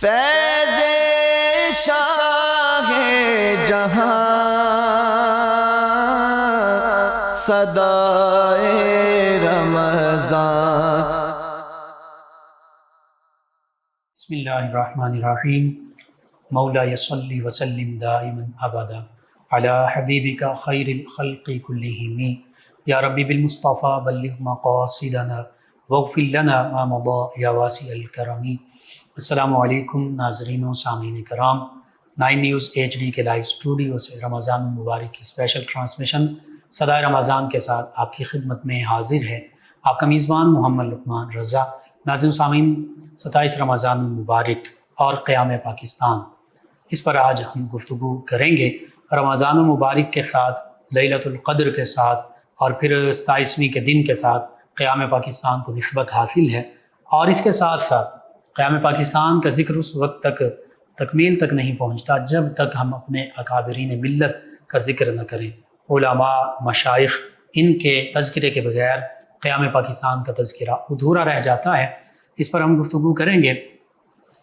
فیض شاہ جہاں صدائے رمضان۔ بسم اللہ الرحمن الرحیم۔ مولا صلی وسلم دائما ابدا علی حبیبک خیر الخلق کلہم، یا ربی بالمصطفیٰ بلغ مقاصدنا واغفر لنا ما مضى یا واسع الکرم۔ السلام علیکم ناظرین و سامعین کرام، 9 نیوز HD کے لائیو اسٹوڈیو سے رمضان المبارک کی اسپیشل ٹرانسمیشن صدائے رمضان کے ساتھ آپ کی خدمت میں حاضر ہے آپ کا میزبان محمد لقمان رضا۔ ناظرین و سامعین، 27 رمضان المبارک اور قیام پاکستان، اس پر آج ہم گفتگو کریں گے۔ رمضان المبارک کے ساتھ، لیلۃ القدر کے ساتھ اور پھر 27ویں کے دن کے ساتھ قیام پاکستان کو نسبت حاصل ہے، اور اس کے ساتھ ساتھ قیام پاکستان کا ذکر اس وقت تک تکمیل تک نہیں پہنچتا جب تک ہم اپنے اکابرین ملت کا ذکر نہ کریں۔ علماء، مشائخ، ان کے تذکرے کے بغیر قیام پاکستان کا تذکرہ ادھورا رہ جاتا ہے۔ اس پر ہم گفتگو کریں گے۔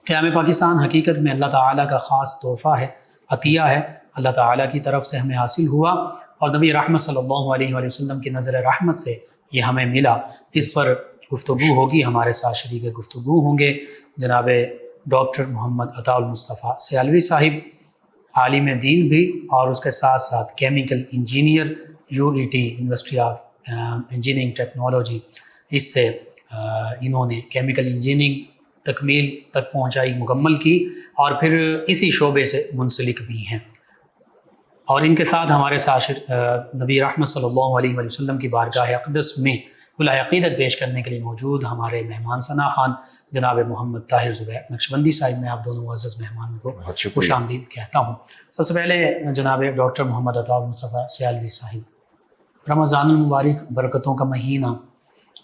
قیام پاکستان حقیقت میں اللہ تعالیٰ کا خاص تحفہ ہے، عطیہ ہے، اللہ تعالیٰ کی طرف سے ہمیں حاصل ہوا، اور نبی رحمت صلی اللہ علیہ وآلہ وسلم کی نظر رحمت سے یہ ہمیں ملا۔ اس پر گفتگو ہوگی، ہمارے ساتھ شریک گفتگو ہوں گے جناب ڈاکٹر محمد عطاء المصطفیٰ سیالوی صاحب، عالم دین بھی، اور اس کے ساتھ ساتھ chemical engineer, UET university of engineering technology, اس سے انہوں نے کیمیکل انجینئرنگ تکمیل تک پہنچائی، مکمل کی، اور پھر اسی شعبے سے منسلک بھی ہیں۔ اور ان کے ساتھ ہمارے ساتھ نبی رحمت صلی اللہ علیہ وآلہ وسلم کی بارگاہ اقدس میں کلہ عقیدت پیش کرنے کے لیے موجود ہمارے مہمان ثنا خان جناب محمد طاہر زبیر نقشبندی صاحب، میں آپ دونوں معزز مہمانوں کو خوش آمدید کہتا ہوں۔ سب سے پہلے جناب ڈاکٹر محمد عطاء المصطفیٰ سیالوی صاحب، رمضان المبارک برکتوں کا مہینہ،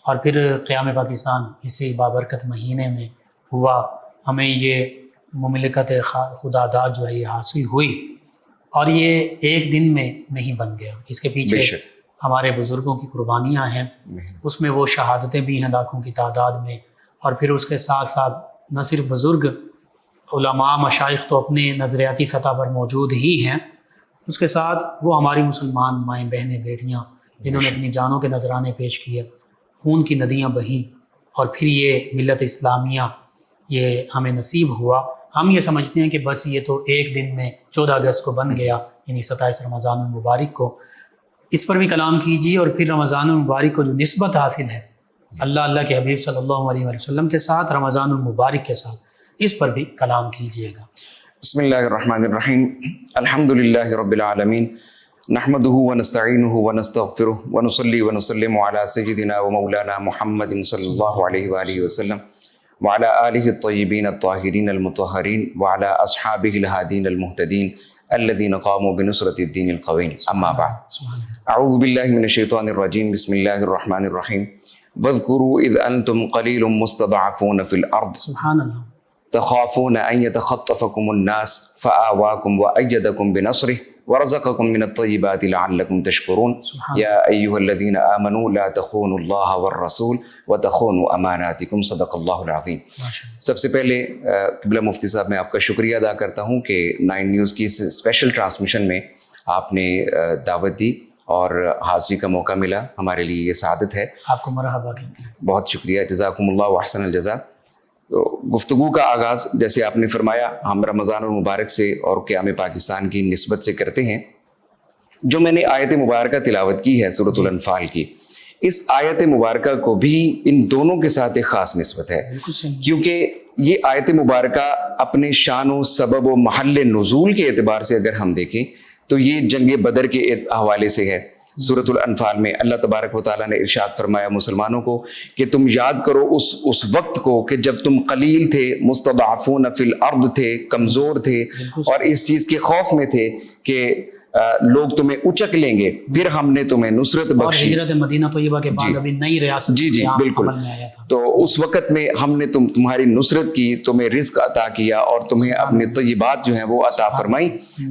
اور پھر قیام پاکستان اسی بابرکت مہینے میں ہوا، ہمیں یہ مملکت خدا داد جو ہے یہ حاصل ہوئی، اور یہ ایک دن میں نہیں بن گیا، اس کے پیچھے ہمارے بزرگوں کی قربانیاں ہیں، اس میں وہ شہادتیں بھی ہیں لاکھوں کی تعداد میں، اور پھر اس کے ساتھ ساتھ نہ صرف بزرگ، علماء، مشائخ تو اپنے نظریاتی سطح پر موجود ہی ہیں، اس کے ساتھ وہ ہماری مسلمان مائیں، بہنیں، بیٹیاں جنہوں نے اپنی جانوں کے نذرانے پیش کیے، خون کی ندیاں بہیں، اور پھر یہ ملت اسلامیہ یہ ہمیں نصیب ہوا۔ ہم یہ سمجھتے ہیں کہ بس یہ تو ایک دن میں 14 اگست کو بن گیا، یعنی 27 رمضان المبارک کو۔ اس پر بھی کلام کیجیے، اور پھر رمضان المبارک کو جو نسبت حاصل ہے اللہ کے حبیب صلی اللہ علیہ وسلم کے ساتھ، رمضان المبارک کے ساتھ، اس پر بھی کلام کیجیے گا۔ بسم اللہ الرحمن الرحیم۔ الحمد للہ رب العالمین، نحمده ونستعینه ونستغفره ونصلی ونسلم علی سیدنا ومولانا محمد صلی اللہ علیہ وآلہ وسلم وعلی آلہ الطیبین الطاہرین المطہرین وعلی اصحابہ الہادین المہتدین الذین قاموا بنصرۃ الدین القویم، اما بعد۔ اعوذ باللہ من الشیطان الرجیم، بسم اللہ الرحمن الرحیم۔ واذکروا اذ انتم قلیل مستضعفون فی الارض سبحان اللہ، تخافون ان يتخطفكم الناس فآواكم وأيدكم بنصره ورزقكم من الطيبات لعلكم تشكرون يا أيها الذين آمنوا لا تخونوا الله والرسول وتخونوا أماناتكم صدق الله العظيم۔ سب سے پہلے قبلہ مفتی صاحب میں آپ کا شکریہ ادا کرتا ہوں کہ 9 نیوز کی اس اسپیشل ٹرانسمیشن میں آپ نے دعوت دی اور حاضری کا موقع ملا، ہمارے لیے یہ سعادت ہے۔ آپ کو مرحبا کہتے ہیں۔ بہت شکریہ، جزاکم اللہ واحسن الجزا۔ تو گفتگو کا آغاز جیسے آپ نے فرمایا ہم رمضان المبارک سے اور قیام پاکستان کی نسبت سے کرتے ہیں۔ جو میں نے آیت مبارکہ تلاوت کی ہے سورۃ الانفال کی، اس آیت مبارکہ کو بھی ان دونوں کے ساتھ ایک خاص نسبت ہے، کیونکہ یہ آیت مبارکہ اپنے شان و سبب و محل نزول کے اعتبار سے اگر ہم دیکھیں تو یہ جنگ بدر کے حوالے سے ہے۔ سورۃ الانفال میں اللہ تبارک و تعالیٰ نے ارشاد فرمایا مسلمانوں کو کہ تم یاد کرو اس وقت کو کہ جب تم قلیل تھے، مستضعفون فی الارض تھے، کمزور تھے، اور اس چیز کے خوف میں تھے کہ لوگ تمہیں اچک لیں گے، پھر ہم نے تمہیں نصرت اور بخشی. ہجرت مدینہ طیبہ کے بعد ابھی نئی ریاست جی جی بالکل. عمل میں آیا تھا. تو اس وقت میں ہم نے تمہاری نصرت کی، تمہیں رزق عطا کیا اور تمہیں اپنے طیبات جو ہیں وہ عطا فرمائی،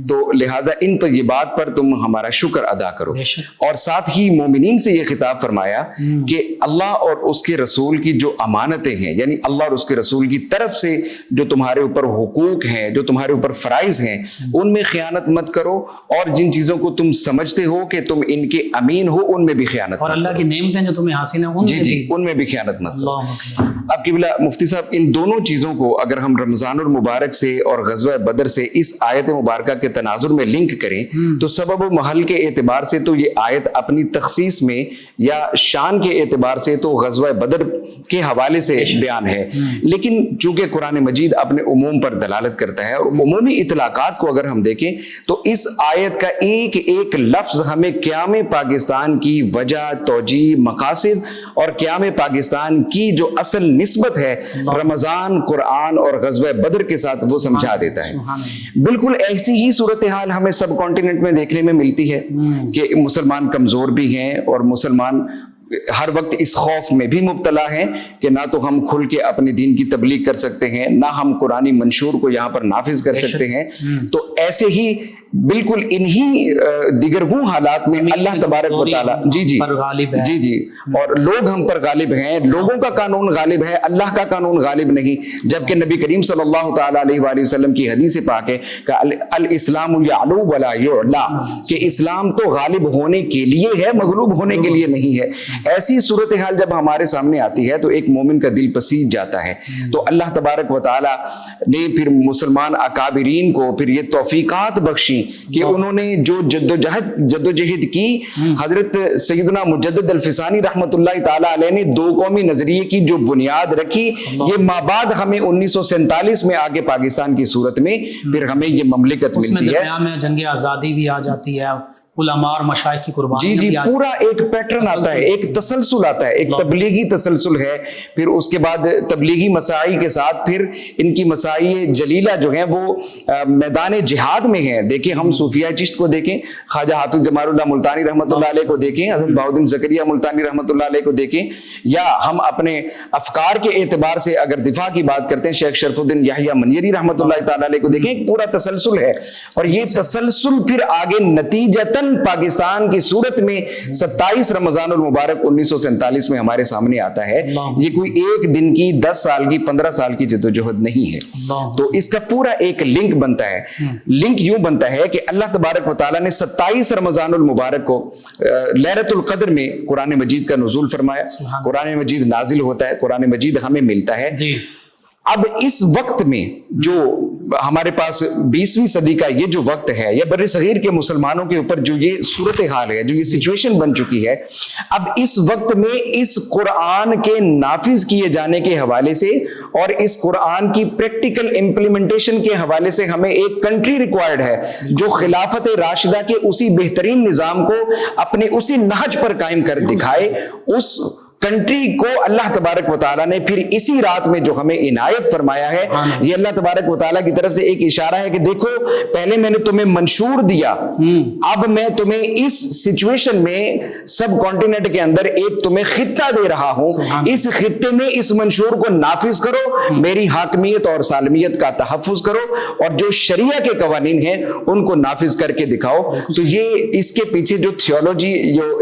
تو لہٰذا ان طیبات پر تم ہمارا شکر ادا کرو. اور ساتھ ہی مومنین سے یہ خطاب فرمایا کہ اللہ اور اس کے رسول کی جو امانتیں ہیں، یعنی اللہ اور اس کے رسول کی طرف سے جو تمہارے اوپر حقوق ہیں، جو تمہارے اوپر فرائض ہیں، ان میں خیانت مت کرو، اور جن چیزوں کو تم سمجھتے ہو کہ تم ان کے امین ہو ان میں بھی خیانت مت کرو. اور اللہ کی نعمتیں جو تمہیں حاصل ہیں ان میں بھی خیانت مت کرو. اب قبلہ مفتی صاحب، ان دونوں چیزوں کو اگر ہم رمضان المبارک سے اور غزوہ بدر سے اس آیت مبارکہ کے تناظر میں لنک کریں تو سبب و محل کے اعتبار سے تو یہ آیت اپنی تخصیص میں یا شان کے اعتبار سے تو غزوہ بدر کے حوالے سے بیان ہے، لیکن چونکہ قرآن مجید اپنے عموم پر دلالت کرتا ہے، اور عمومی اطلاقات کو اگر ہم دیکھیں تو اس آیت کا ایک ایک لفظ ہمیں قیام پاکستان کی وجہ، توجیہ، مقاصد اور قیام پاکستان کی جو اصل نسبت ہے رمضان، قرآن اور غزوہ بدر کے ساتھ وہ سمجھا دیتا ہے. بالکل ایسی ہی صورتحال ہمیں سب کانٹیننٹ میں دیکھنے میں ملتی ہے کہ مسلمان کمزور بھی ہیں اور مسلمان ہر وقت اس خوف میں بھی مبتلا ہیں کہ نہ تو ہم کھل کے اپنے دین کی تبلیغ کر سکتے ہیں، نہ ہم قرآنی منشور کو یہاں پر نافذ کر سکتے ہیں. تو ایسے ہی بالکل انہی دیگرگوں حالات میں اللہ تبارک و تعالیٰ جی اور لوگ ہم پر غالب ہیں، لوگوں کا قانون غالب ہے، اللہ کا قانون غالب نہیں. جبکہ نبی کریم صلی اللہ تعالیٰ علیہ وآلہ وسلم کی حدیث پاک ہے کہ الاسلام یعلو ولا یعلا، کہ اسلام تو غالب ہونے کے لیے ہے، مغلوب ہونے کے لیے نہیں ہے. ایسی صورتحال جب ہمارے سامنے آتی ہے تو ایک مومن کا دل پسیج جاتا ہے. تو اللہ تبارک و تعالیٰ نے پھر مسلمان اکابرین کو پھر یہ توفیقات بخشی کہ انہوں نے جو جدوجہد کی. حضرت سیدنا مجدد الفسانی رحمۃ اللہ تعالی علیہ نے دو قومی نظریے کی جو بنیاد رکھی، یہ مابعد ہمیں 1947 میں آگے پاکستان کی صورت میں پھر ہمیں یہ مملکت ملتی ہے. درمیان میں جنگ آزادی بھی آ جاتی ہے، علماء اور مشائخ کی قربانی. جی پورا ایک پیٹرن آتا ہے، ایک تسلسل آتا ہے، ایک تبلیغی تسلسل ہے. پھر اس کے بعد تبلیغی مساعی کے ساتھ پھر ان کی مساعی جلیلہ جو ہیں وہ میدان جہاد میں ہیں. دیکھیں ہم صوفیہ چشت کو دیکھیں، خواجہ حافظ جمال اللہ ملتانی رحمۃ اللہ علیہ کو دیکھیں، حضرت بہاؤالدین زکریا ملتانی رحمۃ اللہ علیہ کو دیکھیں، یا ہم اپنے افکار کے اعتبار سے اگر دفاع کی بات کرتے ہیں شیخ شرف الدین یحییٰ منیری رحمۃ اللہ تعالی علیہ کو دیکھیں. ایک پورا تسلسل ہے، اور یہ تسلسل پھر آگے نتیجتاً پاکستان کی صورت میں 27 رمضان المبارک 1947 میں ہمارے سامنے آتا ہے. یہ کوئی ایک دن کی 10 سال کی 15 سال کی جدوجہد نہیں ہے. تو اس کا پورا ایک لنک بنتا ہے. لنک یوں بنتا ہے کہ اللہ تبارک و تعالیٰ نے 27 رمضان المبارک کو لیلۃ القدر میں قرآن مجید کا نزول فرمایا. قرآن مجید نازل ہوتا ہے، قرآن مجید ہمیں ملتا ہے. اب اس وقت میں جو ہمارے پاس 20ویں صدی کا یہ جو وقت ہے، یا بر صغیر کے مسلمانوں کے اوپر جو یہ صورتحال ہے، جو یہ سچویشن بن چکی ہے، اب اس وقت میں اس قرآن کے نافذ کیے جانے کے حوالے سے اور اس قرآن کی پریکٹیکل امپلیمنٹیشن کے حوالے سے ہمیں ایک کنٹری ریکوائرڈ ہے جو خلافت راشدہ کے اسی بہترین نظام کو اپنے اسی نہج پر قائم کر دکھائے. اس کنٹری کو اللہ تبارک و تعالیٰ نے پھر اسی رات میں جو ہمیں عنایت فرمایا ہے، یہ اللہ تبارک و تعالیٰ کی طرف سے ایک اشارہ ہے کہ دیکھو پہلے میں نے تمہیں منشور دیا، اب میں تمہیں اس سچویشن میں سب کانٹیننٹ کے اندر ایک تمہیں خطہ دے رہا ہوں. اس خطے میں اس منشور کو نافذ کرو، میری حاکمیت اور سالمیت کا تحفظ کرو، اور جو شریعہ کے قوانین ہیں ان کو نافذ کر کے دکھاؤ. تو یہ اس کے پیچھے جو تھیولوجی،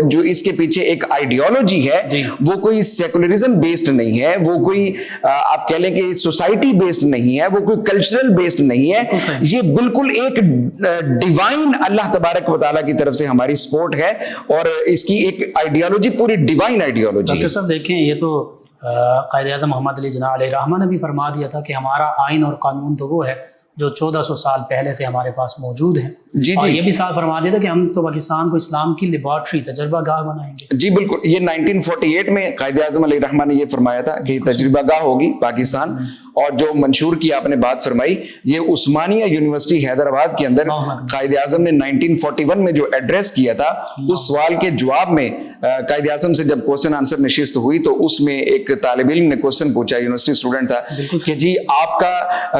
جو اس کے پیچھے ایک آئیڈیالوجی ہے، وہ کوئی سیکولرزم بیسڈ نہیں ہے، وہ کوئی آپ کہہ لیں کہ سوسائٹی بیسڈ نہیں ہے، وہ کوئی کلچرل بیسڈ نہیں ہے. یہ بالکل ایک ڈیوائن اللہ تبارک و تعالیٰ کی طرف سے ہماری سپورٹ ہے، اور اس کی ایک آئیڈیالوجی پوری ڈیوائن آئیڈیالوجی ہے. ڈاکٹر صاحب دیکھیں، یہ تو قائد اعظم محمد علی جناح علیہ رحمہ نے بھی فرما دیا تھا کہ ہمارا آئین اور قانون تو وہ ہے جو 1400 سال پہلے سے ہمارے پاس موجود ہیں. اور یہ بھی ساتھ فرما دیا تھا کہ ہم تو پاکستان کو اسلام کی لیبارٹری، تجربہ گاہ بنائیں گے. جی بالکل، یہ 1948 میں قائد اعظم علیہ رحمہ نے یہ فرمایا تھا کہ تجربہ گاہ ہوگی پاکستان. اور جو منشور کی آپ نے بات فرمائی، یہ عثمانیہ یونیورسٹی حیدرآباد کے اندر قائد اعظم نے 1941 میں جو ایڈریس کیا تھا، اس سوال کے جواب میں قائد اعظم سے جب کوسچن آنسر نشست ہوئی تو اس میں ایک طالب علم نے کوسچن پوچھا، یونیورسٹی اسٹوڈنٹ تھا، کہ جی آپ کا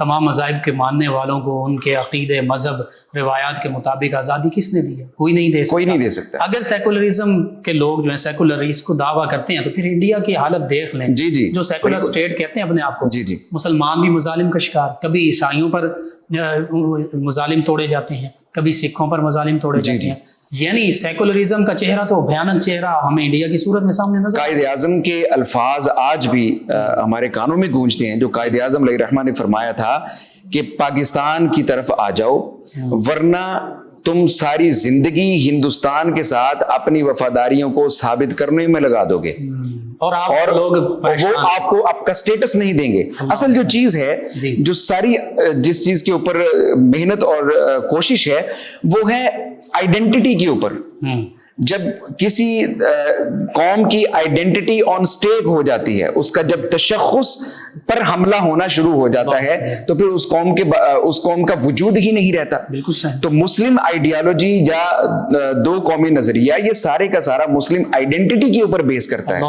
تمام مذاہب کے ماننے والوں کو ان کے عقیدے، مذہب، روایات کے مطابق آزادی کس نے دی ہے؟ کوئی نہیں دے سکتا. کوئی نہیں دے سکتا. اگر سیکولرزم کے لوگ جو ہیں سیکولرز کو دعویٰ کرتے ہیں تو پھر انڈیا کی حالت دیکھ لیں. جی جی جو سیکولر اسٹیٹ کہتے ہیں اپنے آپ کو، جی جی مسلمان بھی مظالم کا شکار، کبھی عیسائیوں پر مظالم توڑے جاتے ہیں، کبھی سکھوں پر مظالم توڑے جاتے ہیں. یعنی سیکولرزم کا چہرہ تو بھیانک چہرہ ہمیں انڈیا کی صورت میں سامنے نظر. قائد اعظم کے الفاظ آج بھی ہمارے کانوں میں گونجتے ہیں، جو قائد اعظم علیہ الرحمہ نے فرمایا تھا کہ پاکستان کی طرف آ جاؤ ورنہ تم ساری زندگی ہندوستان کے ساتھ اپنی وفاداریوں کو ثابت کرنے میں لگا دو گے اور لوگ وہ آپ کو آپ کا سٹیٹس نہیں دیں گے. اصل جو چیز ہے، جو ساری جس چیز کے اوپر محنت اور کوشش ہے، وہ ہے آئیڈینٹی کے اوپر. جب کسی قوم کی آئیڈینٹی آن سٹیک ہو جاتی ہے، اس کا جب تشخص پر حملہ ہونا شروع ہو جاتا ہے تو پھر اس قوم کا وجود ہی نہیں رہتا. بالکل صحیح. تو مسلم آئیڈیالوجی یا دو قومی نظریہ یہ سارے کا سارا مسلم آئیڈینٹی کے اوپر بیس کرتا ہے.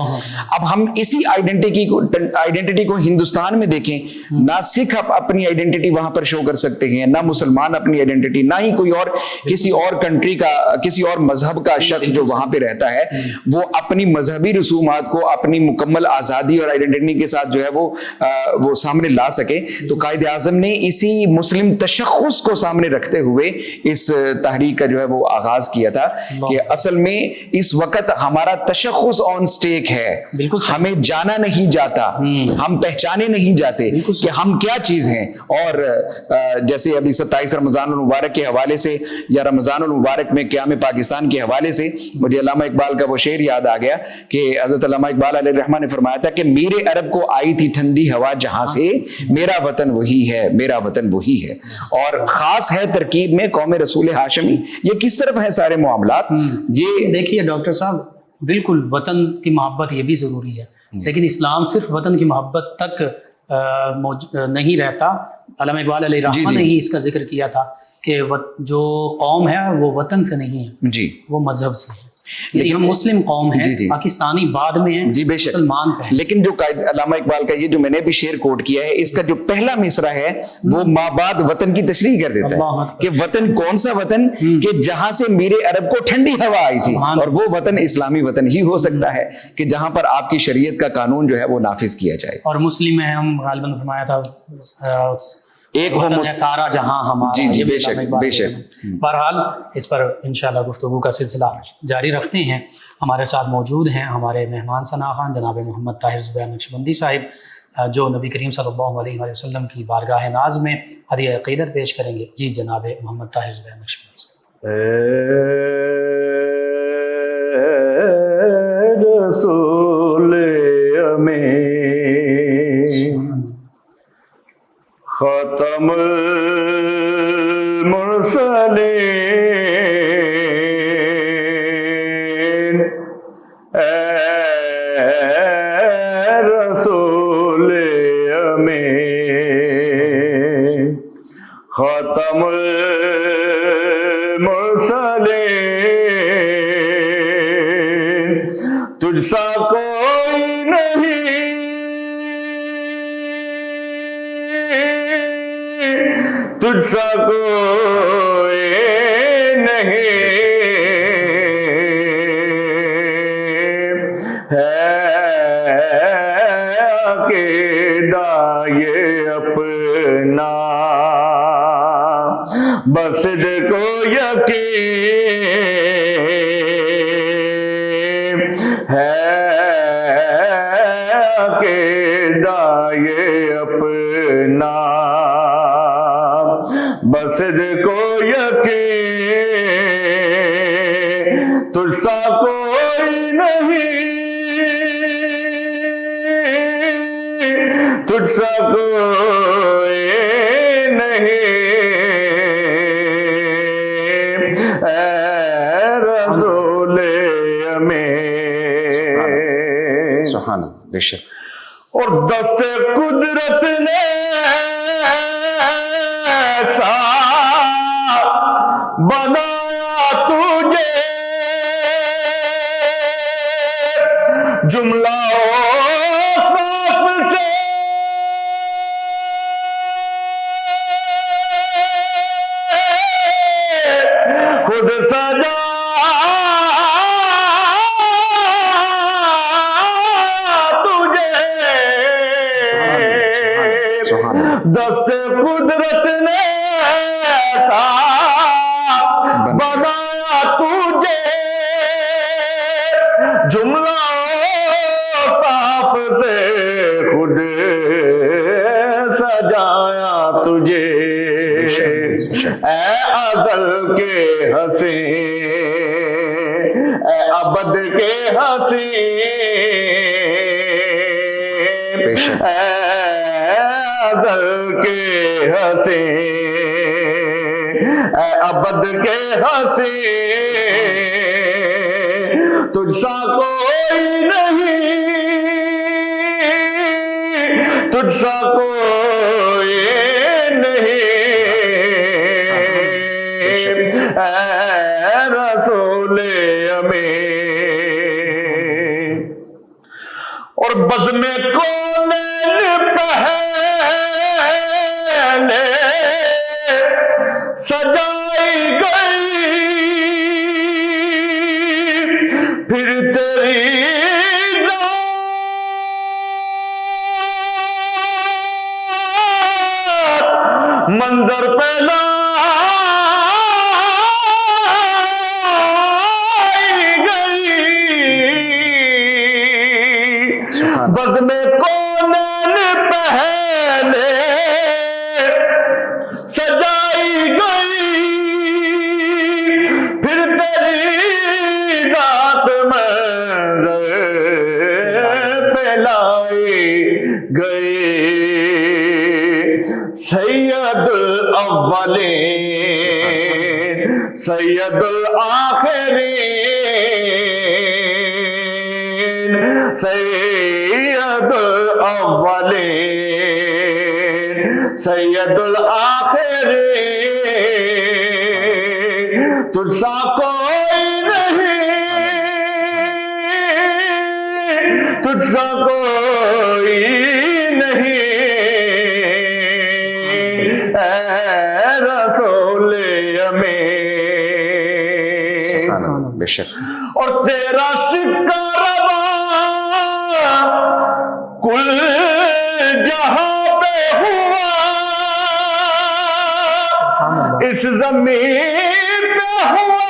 اب ہم اسی آئیڈینٹی کو ہندوستان میں دیکھیں، نہ سکھ اپنی آئیڈینٹی وہاں پر شو کر سکتے ہیں، نہ مسلمان اپنی آئیڈینٹی، نہ ہی کوئی اور کسی اور کنٹری کا، کسی اور مذہب کا شخص جو وہاں پہ رہتا ہے وہ اپنی مذہبی رسومات کو اپنی مکمل آزادی اور آئیڈینٹی کے ساتھ جو ہے وہ سامنے لا سکے. تو قائد اعظم نے اسی مسلم تشخص کو سامنے رکھتے ہوئے اس تحریک کا جو ہے وہ آغاز کیا تھا کہ اصل میں اس وقت ہمارا تشخص آن سٹیک ہے، ہمیں جانا نہیں جاتا، ہم پہچانے نہیں جاتے کہ ہم کیا چیز ہیں. اور جیسے ابھی 27 رمضان المبارک کے حوالے سے یا رمضان المبارک میں قیام پاکستان کے حوالے سے مجھے علامہ اقبال کا وہ شعر یاد آ گیا کہ حضرت علامہ اقبال علیہ الرحمہ نے فرمایا تھا کہ میرے عرب کو آئی تھی ٹھنڈی ہوا جہاں سے، میرا وطن وہی ہے، میرا وطن وہی ہے. اور خاص ہے ترکیب میں قوم رسول ہاشمی. یہ کس طرف ہے سارے معاملات؟ یہ دیکھیے ڈاکٹر صاحب، بالکل وطن کی محبت یہ بھی ضروری ہے، لیکن اسلام صرف وطن کی محبت تک نہیں رہتا. علامہ اقبال علیہ الرحمہ نے ہی اس کا ذکر کیا تھا کہ جو قوم ہے وہ وطن سے نہیں ہے، وہ مذہب سے ہے. یعنی ہم مسلم قوم ہیں، پاکستانی بعد میں ہیں، جی بے شک، مسلمان پہ. لیکن جو علامہ اقبال کا یہ جو میں نے بھی شعر کوٹ کیا ہے، اس کا جو پہلا مصرع ہے وہ ماں بعد وطن کی تشریح کر دیتا ہے کہ وطن کون سا وطن کہ جہاں سے میرے عرب کو ٹھنڈی ہوا آئی تھی، اور وہ وطن اسلامی وطن ہی ہو سکتا ہے کہ جہاں پر آپ کی شریعت کا قانون جو ہے وہ نافذ کیا جائے. اور مسلم ہیں ہم، غالباً فرمایا تھا ایک ہو سارا جہاں ہمارا. جی بے شک بے شک. بہرحال اس پر انشاءاللہ گفتگو کا سلسلہ جاری رکھتے ہیں. ہمارے ساتھ موجود ہیں ہمارے مہمان ثنا خان جناب محمد طاہر زبیر نقشبندی صاحب، جو نبی کریم صلی اللہ علیہ وسلم کی بارگاہ ناز میں ہدیہ عقیدت پیش کریں گے. جی جناب محمد طاہر زبیر نقشبندی صاحب. رسول امین ختم المرسلین رسول امین ختم المرسلین تجھ سا کوئی نہیں، تجھ سا کوئی نہیں ہے عقیدہ یہ اپنا، بس کو یقین ہے عقیدہ یہ اپنا، بس کو یقین تجھ سا کوئی نہیں، تجھ سا کوئی نہیں اے رسول امین. سبحان اللہ بے شک. اور دست قدرت نے ایسا بنایا تجھے، جملہ صاف سے ایسا بنایا تجھے جملہ صاف سے خود سجایا تجھے اے ازل کے حسین اے ابد کے حسین اے ازل کے حسین اے ابد کے حسین تجھ سا کوئی نہیں تجھ سا کوئی نہیں اے رسول امین اور بزم کونین پہلے سجائی گئی پھر تیری ذات منظر پہلا بزم کونین پہلے سجائی گئی پھر تیری ذات منظر پہلائی گئی سید الاولین سید الاخرین سید الاولین سید الاخرین تجھ سا کوئی نہیں تجھ سا کوئی نہیں اے رسول امین بے شک اور تیرا سکہ رواں کل جہاں پہ ہوا اس زمین پہ ہوا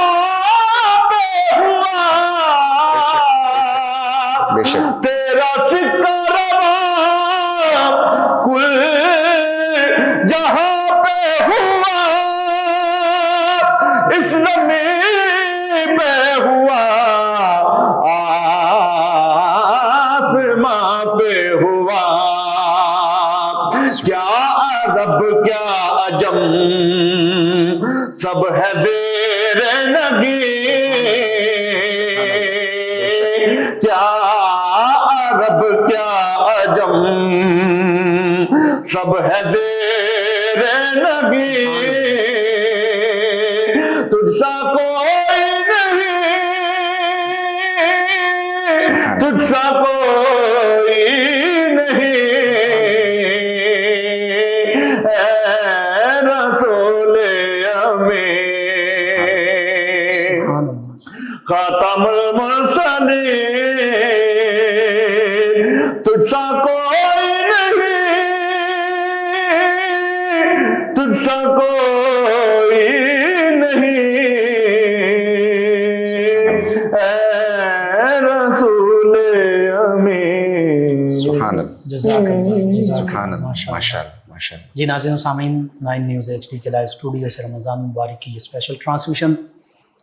آسمان پہ ہوا بے شک تیرا سکہ رواں کل جہاں پہ ہوا اس زمین پہ ہوا آسمان پہ ہوا کیا عرب کیا عجم سب ہے زیر نگی کیا عرب کیا عجم سب ہے زیر نگی تجھ سا کوئی نہیں تجھ سا کوئی نہیں اے رسول امین خاتم المرسلین تجھ سا کوئی نہیں تجھ سا کوئی نہیں اے رسول امین سبحان اللہ جزاک اللہ سبحان اللہ ماشاء اللہ ماشاء اللہ جی ناظرین و سامعین 9 نیوز ایچ ڈی کے لائیو اسٹوڈیو سے رمضان مبارک کی یہ اسپیشل ٹرانسمیشن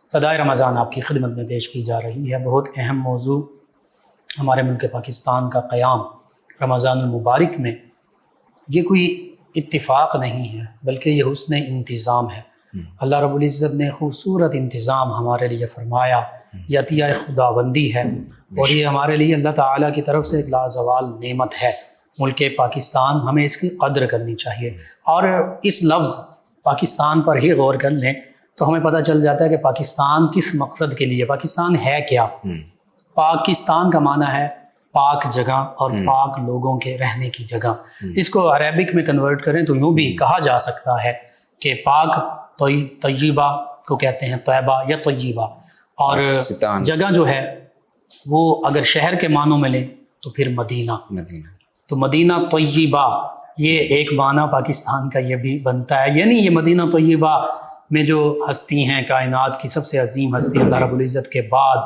صدائے رمضان آپ کی خدمت میں پیش کی جا رہی ہے۔ بہت اہم موضوع ہمارے ملک پاکستان کا قیام رمضان المبارک میں یہ کوئی اتفاق نہیں ہے بلکہ یہ حسن انتظام ہے۔ اللہ رب العزت نے خوبصورت انتظام ہمارے لیے فرمایا، یہ عطیہ خداوندی ہے اور یہ ہمارے لیے اللہ تعالیٰ کی طرف سے ایک لازوال نعمت ہے۔ ملک پاکستان ہمیں اس کی قدر کرنی چاہیے، اور اس لفظ پاکستان پر ہی غور کر لیں تو ہمیں پتہ چل جاتا ہے کہ پاکستان کس مقصد کے لیے، پاکستان ہے کیا۔ پاکستان کا معنی ہے پاک جگہ اور پاک لوگوں کے رہنے کی جگہ۔ اس کو عربک میں کنورٹ کریں تو یوں بھی کہا جا سکتا ہے کہ پاک طیبہ کو کہتے ہیں، طیبہ یا طیبہ، اور جگہ جو ہے وہ اگر شہر کے معنوں میں لیں تو پھر مدینہ. مدینہ. تو مدینہ طیبہ یہ ایک معنی پاکستان کا یہ بھی بنتا ہے. یعنی یہ مدینہ طیبہ میں جو ہستی ہیں کائنات کی سب سے عظیم ہستی اللہ رب العزت کے بعد،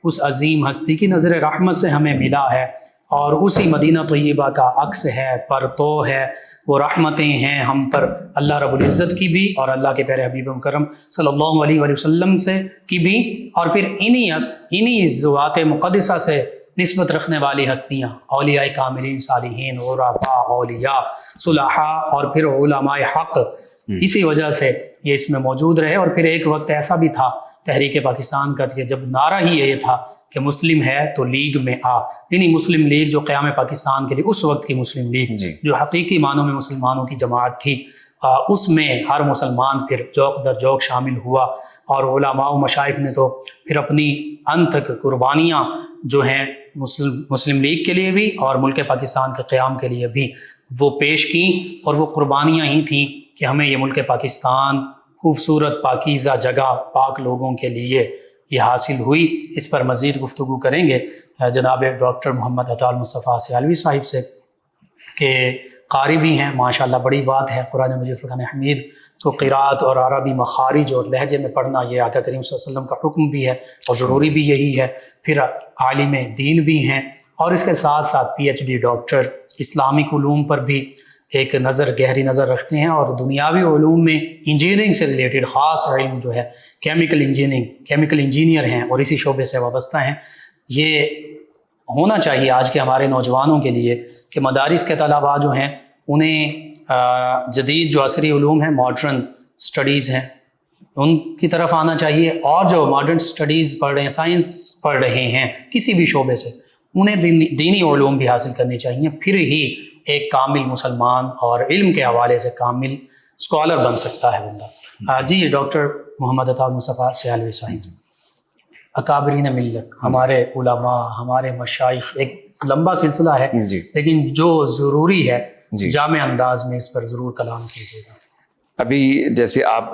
اس عظیم ہستی کی نظر رحمت سے ہمیں ملا ہے، اور اسی مدینہ طیبہ کا عکس ہے، پرتو ہے، وہ رحمتیں ہیں ہم پر اللہ رب العزت کی بھی اور اللہ کے پیارے حبیب مکرم صلی اللہ علیہ وآلہ وسلم سے کی بھی، اور پھر انہی ذوات مقدسہ سے نسبت رکھنے والی ہستیاں، اولیاء کاملین، صالحین، عرفاء، اولیاء، صلحاء، اور پھر علماء حق. اسی وجہ سے یہ اس میں موجود رہے. اور پھر ایک وقت ایسا بھی تھا تحریک پاکستان کا کہ جب نعرہ ہی یہ تھا کہ مسلم ہے تو لیگ میں آ، یعنی مسلم لیگ جو قیام پاکستان کے لیے اس وقت کی مسلم لیگ جو حقیقی معنوں میں مسلمانوں کی جماعت تھی، اس میں ہر مسلمان پھر جوق در جوق شامل ہوا. اور علماء و مشائخ نے تو پھر اپنی انتھک قربانیاں جو ہیں مسلم لیگ کے لیے بھی اور ملک پاکستان کے قیام کے لیے بھی وہ پیش کیں، اور وہ قربانیاں ہی تھیں کہ ہمیں یہ ملک پاکستان خوبصورت پاکیزہ جگہ پاک لوگوں کے لیے یہ حاصل ہوئی. اس پر مزید گفتگو کریں گے جناب ڈاکٹر محمد عطا المصطفیٰ سیالوی صاحب سے، کہ قاری بھی ہیں ماشاءاللہ. بڑی بات ہے قرآن مجید فرقان حمید کو قرات اور عربی مخارج اور لہجے میں پڑھنا، یہ آقا کریم صلی اللہ علیہ وسلم کا حکم بھی ہے اور ضروری بھی یہی ہے. پھر عالم دین بھی ہیں، اور اس کے ساتھ ساتھ PhD ڈاکٹر، اسلامک علوم پر بھی ایک گہری نظر رکھتے ہیں، اور دنیاوی علوم میں انجینئرنگ سے ریلیٹڈ خاص علم جو ہے کیمیکل انجینئر ہیں اور اسی شعبے سے وابستہ ہیں. یہ ہونا چاہیے آج کے ہمارے نوجوانوں کے لیے کہ مدارس کے طلباء جو ہیں انہیں جدید جو عصری علوم ہیں، ماڈرن سٹڈیز ہیں، ان کی طرف آنا چاہیے، اور جو ماڈرن سٹڈیز پڑھ رہے ہیں، سائنس پڑھ رہے ہیں کسی بھی شعبے سے، انہیں دینی علوم بھی حاصل کرنے چاہیے. پھر ہی ایک کامل مسلمان اور علم کے حوالے سے کامل اسکالر بن سکتا ہے بندہ. جی ڈاکٹر محمد عطا المصطفیٰ سیالوی صاحب، اکابرین ملت، ہمارے علماء، ہمارے مشائخ، ایک لمبا سلسلہ ہے لیکن جو ضروری ہے جامع انداز میں اس پر ضرور کلام کیجیے گا. ابھی جیسے آپ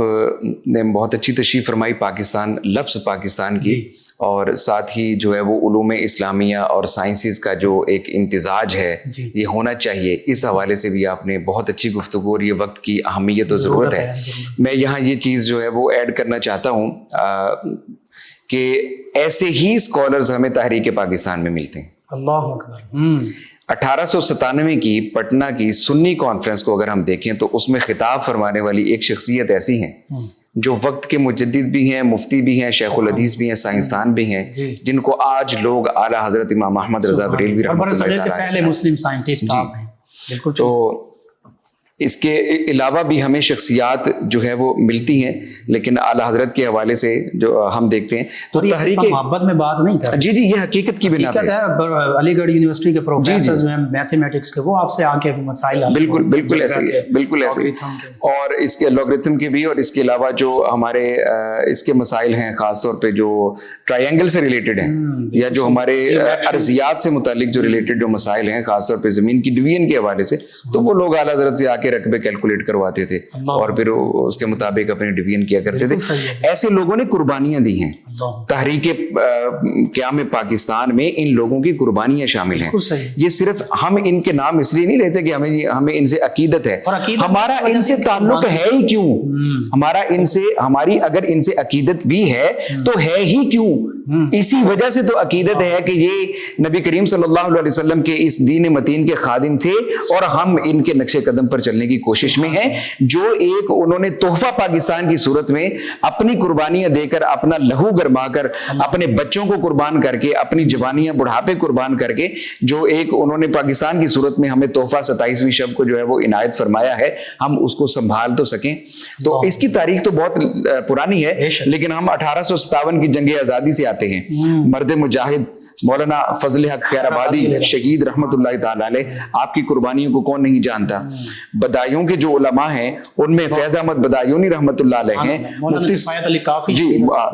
نے بہت اچھی تشریح فرمائی پاکستان، لفظ پاکستان کی، اور ساتھ ہی جو ہے وہ علوم اسلامیہ اور سائنسز کا جو ایک امتزاج ہے یہ ہونا چاہیے، اس حوالے سے بھی آپ نے بہت اچھی گفتگو، اور یہ وقت کی اہمیت و ضرورت ہے. میں یہاں یہ چیز جو ہے وہ ایڈ کرنا چاہتا ہوں کہ ایسے ہی اسکالرز ہمیں تحریک پاکستان میں ملتے ہیں. اللہ اکبر. 1897 کی پٹنہ کی سنی کانفرنس کو اگر ہم دیکھیں تو اس میں خطاب فرمانے والی ایک شخصیت ایسی ہیں جو وقت کے مجدد بھی ہیں، مفتی بھی ہیں، شیخ الحدیث بھی ہیں، سائنسدان بھی ہیں، جن کو آج لوگ اعلیٰ حضرت امام احمد رضا بریلوی رحمۃ اللہ تعالیٰ علیہ پہلے مسلم سائنٹسٹ آپ ہیں. بالکل. تو اس کے علاوہ بھی ہمیں شخصیات جو ہے وہ ملتی ہیں، لیکن اعلیٰ حضرت کے حوالے سے جو ہم دیکھتے ہیں تو تحریک محبت میں بات نہیں کر، جی یہ حقیقت کی بنا ہے. علی گڑھ یونیورسٹی کے پروفیسر جو ہیں میتھمیٹکس کے، وہ آپ سے آ کے مسائل بالکل ایسے ہی ہے، بالکل ایسے ہی. اور اس کے لوگرتھم کے بھی، اور اس کے علاوہ جو ہمارے اس کے مسائل ہیں خاص طور پہ جو ٹرائنگل سے ریلیٹڈ ہیں، یا جو ہمارے ارضیات سے متعلق جو ریلیٹڈ جو مسائل ہیں خاص طور پہ زمین کی ڈویژن کے حوالے سے، تو وہ لوگ اعلیٰ حضرت سے آ کے رقبے کیلکولیٹ کرواتے تھے اور پھر اس کے مطابق اپنی ڈویژن کیا کرتے تھے. ایسے لوگوں نے قربانیاں دی ہیں. تحریک قیام پاکستان میں ان لوگوں کی قربانیاں شامل ہیں. یہ صرف ہم ان کے نام اس لیے نہیں لیتے کہ ہمیں ان سے عقیدت ہے، ہمارا ان سے تعلق ہے ہی کیوں؟ ہماری اگر ان سے عقیدت بھی ہے تو ہے ہی کیوں؟ اسی وجہ سے تو عقیدت ہے کہ یہ نبی کریم صلی اللہ علیہ وسلم کے اس دین متین کے خادم تھے، اور ہم ان کے نقش قدم پر چلنے کی کوشش میں ہیں. جو ایک انہوں نے تحفہ پاکستان کی صورت میں اپنی قربانیاں دے کر، اپنا لہو گرما کر، اپنے بچوں کو قربان کر کے، اپنی جوانیاں بڑھاپے قربان کر کے، جو ایک انہوں نے پاکستان کی صورت میں ہمیں تحفہ 27ویں شب کو جو ہے وہ عنایت فرمایا ہے، ہم اس کو سنبھال تو سکیں. تو اس کی تاریخ تو بہت پرانی ہے، لیکن ہم 1857 کی جنگ آزادی سے آتے ہیں. مرد مجاہد مولانا فضل حق خیر آبادی شہید رحمت اللہ تعالی علیہ، آپ کی قربانیوں کو کون نہیں جانتا. بدایوں کے جو علماء ہیں ان میں فیض احمد بدایونی رحمت اللہ علیہ ہیں، جی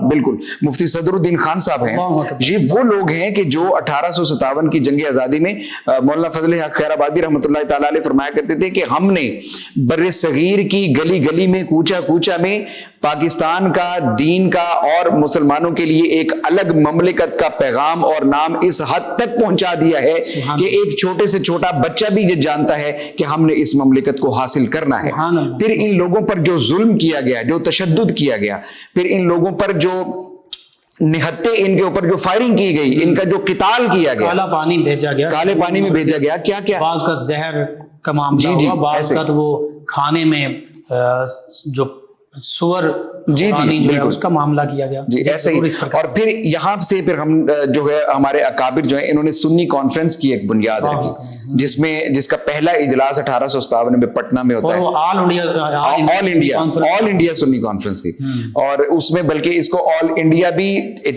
بالکل مفتی صدر الدین خان صاحب ہیں. یہ وہ لوگ ہیں کہ جو 1857 کی جنگ آزادی میں مولانا فضل حق خیر آبادی رحمت اللہ تعالی علیہ فرمایا کرتے تھے کہ ہم نے بر صغیر کی گلی گلی میں، کوچہ کوچہ میں پاکستان کا دین کا اور مسلمانوں کے لیے ایک الگ مملکت کا پیغام اور نام اس حد تک پہنچا دیا ہے کہ ایک چھوٹے سے چھوٹا بچہ بھی یہ جانتا ہے کہ ہم نے اس مملکت کو حاصل کرنا ہے. پھر ان لوگوں پر جو ظلم کیا گیا, جو تشدد کیا گیا, پھر ان لوگوں پر جو نہتے ان کے اوپر جو فائرنگ کی گئی, ان کا جو قتال کیا گیا, کالا پانی بھیجا گیا, کالے پانی میں بھیجا گیا, کیا کیا بعض کا زہر کا معاملہ ہوا, بعض کا تو وہ کھانے میں جو سور جو ہے اس کا معاملہ کیا گیا. جی ایسے ہی. اور پھر یہاں سے پھر ہم جو ہے ہمارے اکابر جو ہیں انہوں نے سنی کانفرنس کی ایک بنیاد رکھی, جس کا پہلا اجلاس 1857 میں پٹنہ میں ہوتا ہے. آل انڈیا سنی کانفرنس تھی, اور اس میں بلکہ اس کو آل انڈیا بھی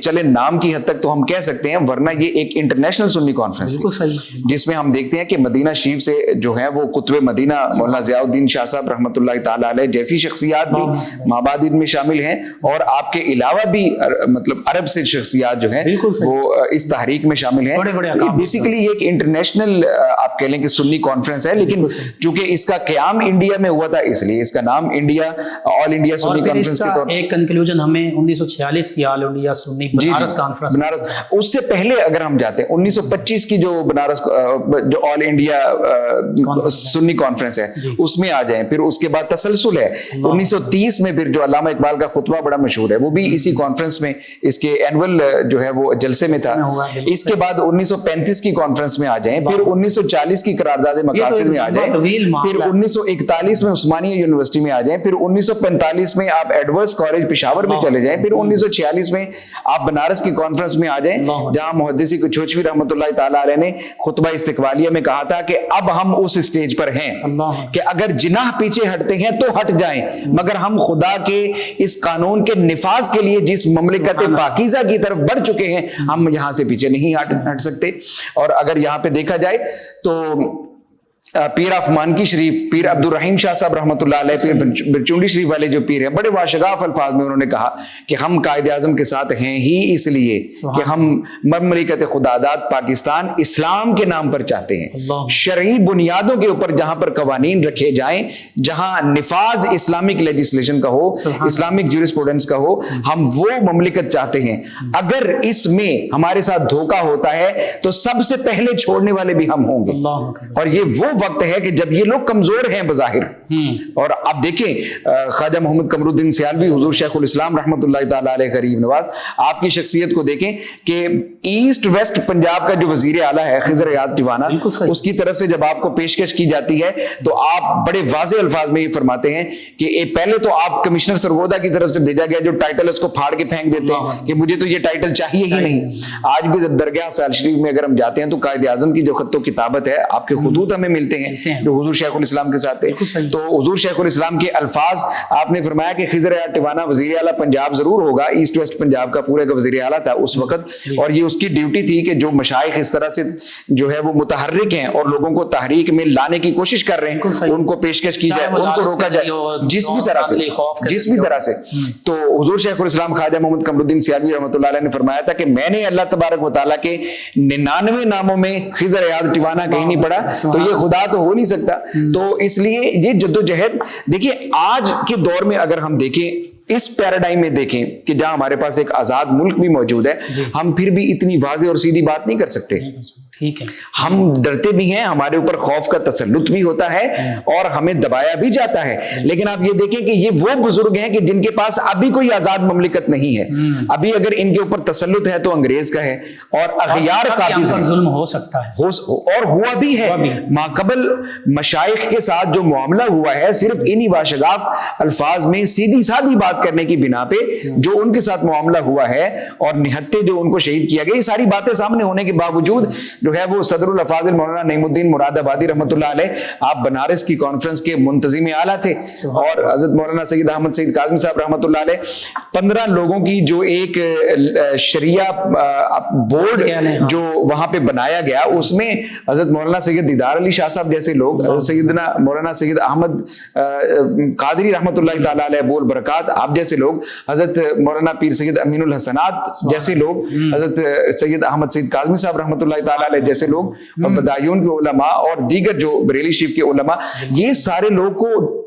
چلے نام کی حد تک تو ہم کہہ سکتے ہیں, ورنہ یہ ایک انٹرنیشنل سنی کانفرنس تھی, جس میں ہم دیکھتے ہیں کہ مدینہ شریف سے جو ہے وہ قطب مدینہ مولانا ضیاء الدین شاہ صاحب رحمۃ اللہ تعالی علیہ جیسی شخصیات بھی مابعد میں شامل ہیں, اور آپ کے علاوہ بھی مطلب عرب سے شخصیات جو ہیں وہ اس تحریک میں شامل ہیں. بیسیکلی یہ ایک انٹرنیشنل آپ کہہ لیں کہ سنی کانفرنس ہے, لیکن چونکہ اس کا قیام انڈیا میں ہوا تھا اس لیے اس کا نام انڈیا آل انڈیا سنی کانفرنس کے طور پر. ایک کنکلوژن ہمیں 1946 کی آل انڈیا سنی بنارس کانفرنس, اس سے پہلے اگر ہم جاتے ہیں 1925 کی جو بنارس جو آل انڈیا سنی کانفرنس ہے اس میں آ جائیں, پھر اس کے بعد تسلسل ہے 1930 میں پھر جو علامہ اقبال کا خطبہ بڑا مشہور ہے وہ بھی اسی کانفرنس میں اس کے اینول جو ہے وہ جلسے میں تھا. اس کے بعد 1935 کی کانفرنس میں آ جائیں, پھر 1940 کی قرارداد مقاصد میں آ جائیں, پھر 1941 میں عثمانیہ یونیورسٹی میں آ جائیں, پھر 1945 میں آپ ایڈورڈز کالج پشاور میں چلے جائیں, پھر 1946 میں آپ بنارس کی کانفرنس میں آ جائیں جہاں محدثی کچھوچوی رحمۃ اللہ تعالی علیہ نے خطبہ استقبالیہ میں کہا تھا کہ اب ہم اس اسٹیج پر ہیں کہ اگر جناح پیچھے ہٹتے ہیں تو ہٹ جائیں, مگر ہم خدا کے اس قانون کے نفاذ کے لیے جس مملکت پاکیزہ کی طرف بڑھ چکے ہیں ہم یہاں سے پیچھے نہیں ہٹ سکتے. اور اگر یہاں پہ دیکھا جائے تو پیر آف مانکی شریف, پیر عبد الرحیم شاہ صاحب رحمۃ اللہ علیہ, پیر برچونڈی شریف والے جو پیر ہیں, بڑے واشگاف الفاظ میں انہوں نے کہا کہ ہم قائد اعظم کے ساتھ ہیں ہی اس لیے کہ ہم مملکت خداداد پاکستان اسلام کے نام پر چاہتے ہیں, شرعی بنیادوں کے اوپر جہاں پر قوانین رکھے جائیں, جہاں نفاذ اسلامک لیجسلیشن کا ہو, اسلامک جیورسپروڈنس کا ہو, ہم وہ مملکت چاہتے ہیں. اگر اس میں ہمارے ساتھ دھوکہ ہوتا ہے تو سب سے پہلے چھوڑنے والے بھی ہم ہوں گے, اور یہ وہ وقت ہے کہ جب یہ لوگ کمزور ہیں بظاہر. اور آپ دیکھیں خواجہ محمد قمر الدین سیالوی حضور شیخ الاسلام رحمۃ اللہ تعالی علیہ غریب نواز, آپ کی شخصیت کو دیکھیں کہ ایسٹ ویسٹ پنجاب کا جو وزیر اعلیٰ ہے خضر ریاض ٹیوانہ, اس کی طرف سے جب آپ کو پیشکش کی جاتی ہے تو آپ بڑے واضح الفاظ میں یہ فرماتے ہیں کہ پہلے تو آپ کمشنر سرگودا کی طرف سے بھیجا گیا جو ٹائٹل اس کو پھاڑ کے پھینک دیتے ہیں کہ مجھے تو یہ ٹائٹل چاہیے ہی نہیں. آج بھی درگاہ سال شریف میں اگر ہم جاتے ہیں تو قائد اعظم کی جو خط و کتابت ہے آپ کے خطوط ہمیں ملتے ہیں جو حضور شیخ الاسلام کے ساتھ ہے. تو حضور شیخ الاسلام کے الفاظ آپ نے فرمایا کہ خضر ریاض ٹیوانہ وزیر اعلیٰ پنجاب ضرور ہوگا, ایسٹ ویسٹ پنجاب کا پورے کا وزیر اعلیٰ تھا اس وقت, اور یہ اس کی ڈیوٹی تھی کہ جو مشائخ اس طرح سے جو ہے وہ متحرک ہیں اور لوگوں کو تحریک میں لانے کی کوشش کر رہے ہیں ان کو پیشکش کی جائے, ان کو روکا جائے جس بھی طرح سے. تو حضور شیخ الاسلام خواجہ محمد قمر الدین سیالوی رحمۃ اللہ علیہ نے فرمایا تھا کہ میں نے اللہ تبارک و تعالیٰ کے 99 ناموں میں خضر ریاض ٹیوانہ کہیں نہیں پڑھا, تو یہ خدا تو ہو نہیں سکتا. تو اس لیے یہ جدوجہد دیکھیے آج کے دور میں اگر ہم دیکھیں اس پیراڈائم میں دیکھیں کہ جہاں ہمارے پاس ایک آزاد ملک بھی موجود ہے, ہم پھر بھی اتنی واضح اور سیدھی بات نہیں کر سکتے. ہم ڈرتے بھی ہیں, ہمارے اوپر خوف کا تسلط بھی ہوتا ہے اور ہمیں دبایا بھی جاتا ہے. لیکن آپ یہ دیکھیں کہ یہ وہ بزرگ ہیں کہ جن کے پاس ابھی کوئی آزاد مملکت نہیں ہے, ابھی اگر ان کے اوپر تسلط ہے تو انگریز کا ہے, اور اغیار قابض ظلم ہو سکتا ہے اور ہوا بھی ہے. ماقبل مشائخ کے ساتھ جو معاملہ ہوا ہے صرف انہی واشگاف الفاظ میں سیدھی سادھی بات کرنے کی بنا پہ جو ان کے ساتھ معاملہ ہوا ہے اور نہتے جو ان کو شہید کیا گیا, یہ ساری باتیں سامنے ہونے کے باوجود جو ہے وہ صدر الافاضل مولانا نعیم الدین مراد آبادی رحمۃ اللہ علیہ آپ بنارس کی کانفرنس کے منتظم اعلیٰ تھے, اور حضرت مولانا سید احمد سید کاظمی صاحب رحمۃ اللہ علیہ 15 لوگوں کی جو ایک شریعہ بورڈ جو وہاں پہ بنایا گیا اس میں حضرت مولانا سید دیدار علی شاہ صاحب جیسے لوگ, حضرت سیدنا مولانا سید احمد قادری رحمۃ اللہ تعالی علیہ بول برکات آپ جیسے لوگ, حضرت مولانا پیر سید امین الحسنات جیسے لوگ, حضرت سید احمد سید کاظمی صاحب رحمۃ اللہ تعالی علیہ جیسے لوگ, اور بدایون کے علماء اور دیگر جو بریلی شریف کے علماء, یہ سارے لوگ کو